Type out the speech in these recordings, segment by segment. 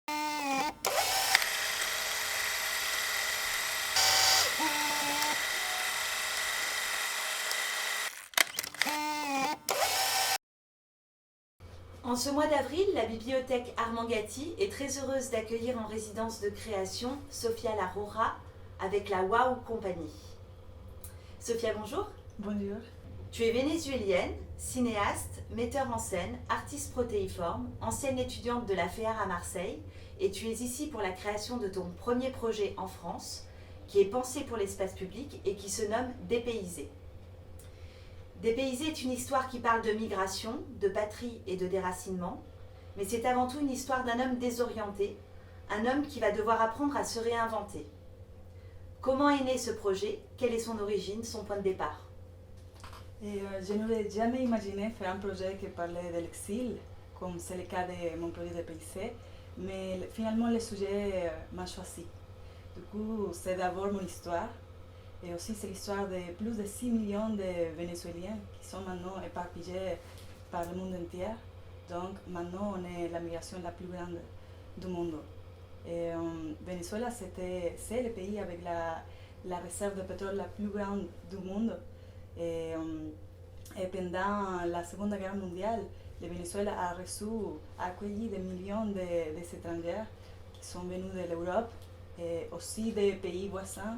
En ce mois d'avril, la bibliothèque Armand Gatti est très heureuse d'accueillir en résidence de création Sofia Larrora avec la Wow Company. Sofia, bonjour. Bonjour. Tu es vénézuélienne, cinéaste, metteur en scène, artiste protéiforme, ancienne étudiante de la FEAR à Marseille, et tu es ici pour la création de ton premier projet en France, qui est pensé pour l'espace public et qui se nomme Dépaysé. Dépaysé est une histoire qui parle de migration, de patrie et de déracinement, mais c'est avant tout une histoire d'un homme désorienté, un homme qui va devoir apprendre à se réinventer. Comment est né ce projet? Quelle est son origine, son point de départ? Je n'aurais jamais imaginé faire un projet qui parlait de l'exil, comme c'est le cas de mon projet Dépaysé, mais finalement le sujet m'a choisi. Du coup, c'est d'abord mon histoire, et aussi c'est l'histoire de plus de 6 millions de Vénézuéliens qui sont maintenant éparpillés par le monde entier. Donc maintenant, on est la migration la plus grande du monde. Et Venezuela, c'est le pays avec la réserve de pétrole la plus grande du monde. Et pendant la Seconde Guerre mondiale, le Venezuela a accueilli des millions d'étrangers qui sont venus de l'Europe et aussi des pays voisins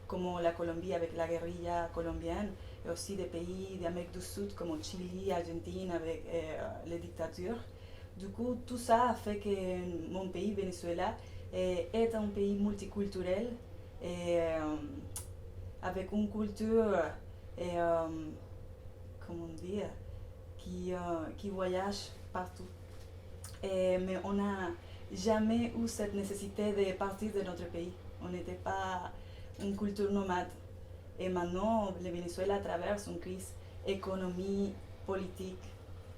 comme la Colombie avec la guérilla colombienne et aussi des pays d'Amérique du Sud comme Chili, Argentine avec les dictatures. Du coup, tout ça a fait que mon pays, Venezuela, est un pays multiculturel et avec une culture comment dire, qui voyage partout. Mais on n'a jamais eu cette nécessité de partir de notre pays. On n'était pas une culture nomade. Et maintenant, le Venezuela traverse une crise économique, politique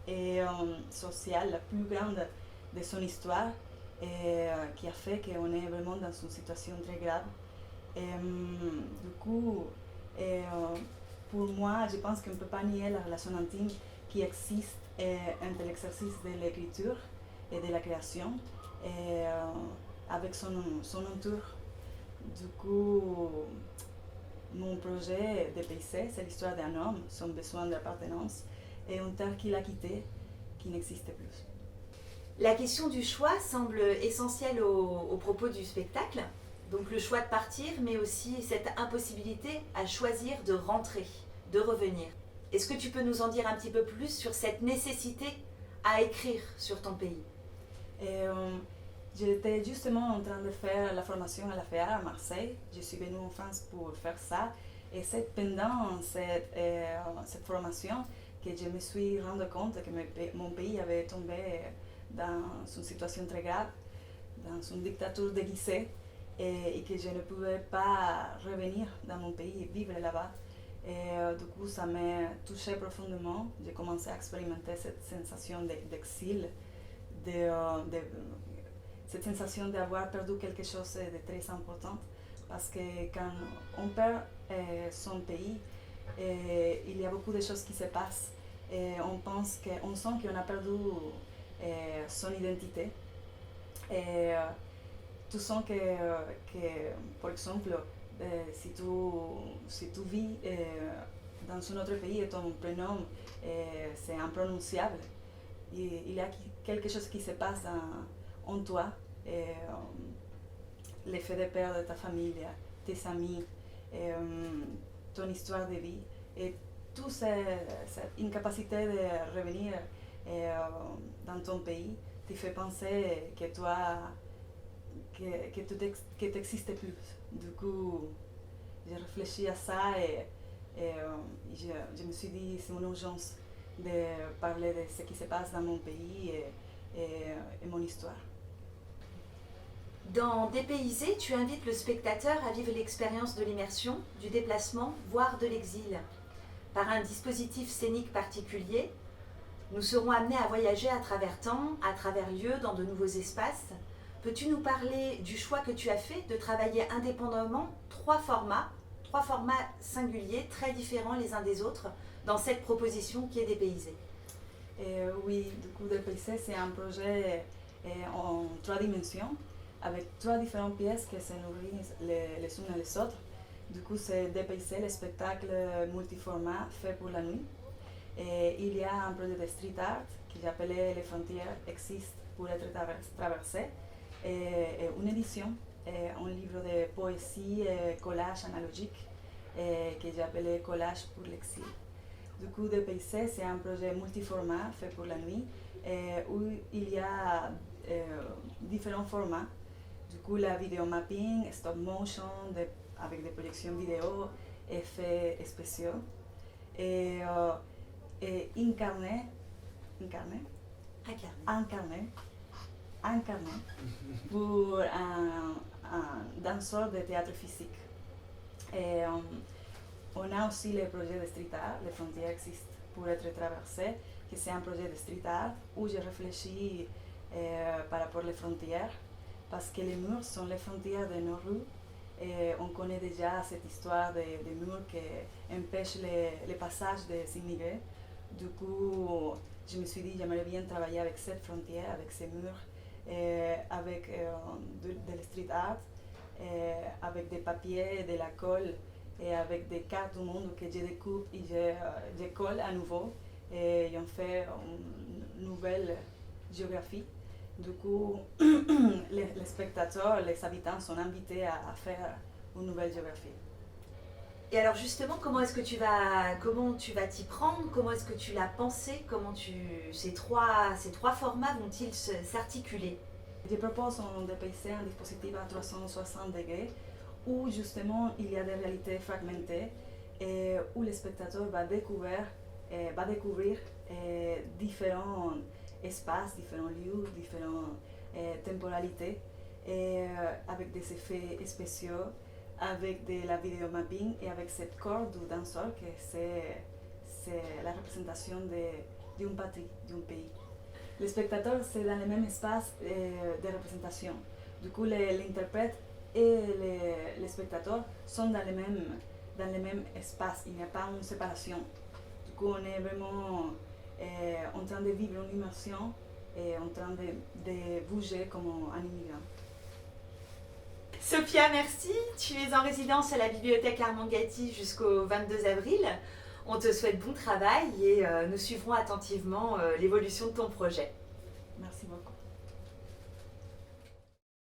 et sociale la plus grande de son histoire et qui a fait qu'on est vraiment dans une situation très grave. Du coup, pour moi, je pense qu'on ne peut pas nier la relation intime qui existe entre l'exercice de l'écriture et de la création avec son entour. Du coup, mon projet Dépaysé, c'est l'histoire d'un homme, son besoin d'appartenance et une terre qu'il a quittée, qui n'existe plus. La question du choix semble essentielle au propos du spectacle. Donc le choix de partir, mais aussi cette impossibilité à choisir de rentrer, de revenir. Est-ce que tu peux nous en dire un petit peu plus sur cette nécessité à écrire sur ton pays? J'étais justement en train de faire la formation à la FEAR à Marseille. Je suis venue en France pour faire ça. Et c'est pendant cette formation que je me suis rendu compte que mon pays avait tombé dans une situation très grave, dans une dictature déguisée, et que je ne pouvais pas revenir dans mon pays et vivre là-bas. Et du coup, ça m'a touché profondément. J'ai commencé à expérimenter cette sensation d'exil, cette sensation d'avoir perdu quelque chose de très important. Parce que quand on perd son pays, il y a beaucoup de choses qui se passent. Et on sent qu'on a perdu son identité. Et tu sens que par exemple, si tu vis dans un autre pays et ton prénom c'est imprononciable, il y a quelque chose qui se passe en toi. L'effet de perdre ta famille, tes amis, ton histoire de vie et toute cette incapacité de revenir dans ton pays te fait penser que tu n'existes plus. Du coup, j'ai réfléchi à ça et je me suis dit c'est une urgence de parler de ce qui se passe dans mon pays et mon histoire. Dans Dépaysé, tu invites le spectateur à vivre l'expérience de l'immersion, du déplacement, voire de l'exil. Par un dispositif scénique particulier, nous serons amenés à voyager à travers temps, à travers lieux, dans de nouveaux espaces. Peux-tu nous parler du choix que tu as fait de travailler indépendamment trois formats singuliers, très différents les uns des autres, dans cette proposition qui est Dépaysé? Oui, du coup, Dépaysé, c'est un projet en 3 dimensions, avec 3 différentes pièces qui se nourrissent les unes les autres. Du coup, c'est DPIC, le spectacle multiformat fait pour la nuit. Et il y a un projet de street art qui j'appelais Les frontières existent pour être traversées, et une édition, un livre de poésie et collage analogique que j'ai appelé Collage pour l'exil. Du coup, DPIC, c'est un projet multiformat fait pour la nuit où il y a différents formats. Du coup, la vidéo mapping, stop motion, avec des projections vidéo, effets spéciaux. Et incarné pour un danseur de théâtre physique. Et on a aussi le projet de street art, Les frontières existent pour être traversées, que c'est un projet de street art où j'ai réfléchi par rapport aux frontières, parce que les murs sont les frontières de nos rues. Et on connaît déjà cette histoire des murs qui empêchent le passage des immigrés. Du coup, je me suis dit, j'aimerais bien travailler avec cette frontière, avec ces murs, avec de street art, avec des papiers, de la colle, et avec des cartes du monde que je découpe et je colle à nouveau. Et on fait une nouvelle géographie. Du coup, les spectateurs, les habitants sont invités à faire une nouvelle géographie. Et alors justement, comment tu vas t'y prendre? Comment est-ce que tu l'as pensé? Ces trois formats vont-ils s'articuler? Je propose en DPIC un dispositif à 360 degrés où justement il y a des réalités fragmentées et où le spectateur va découvrir différents espaces, différents lieux, différentes temporalités, avec des effets spéciaux, avec de la vidéo mapping et avec cette corps du danseur que c'est la représentation d'une patrie, d'un pays. Le spectateur, c'est dans le même espace de représentation. Du coup, l'interprète et les spectateurs sont dans le même espace. Il n'y a pas une séparation. Du coup, on est vraiment en train de vivre une immersion et en train de bouger comme un immigrant. Sophia, merci. Tu es en résidence à la bibliothèque Armand Gatti jusqu'au 22 avril. On te souhaite bon travail et nous suivrons attentivement l'évolution de ton projet. Merci beaucoup.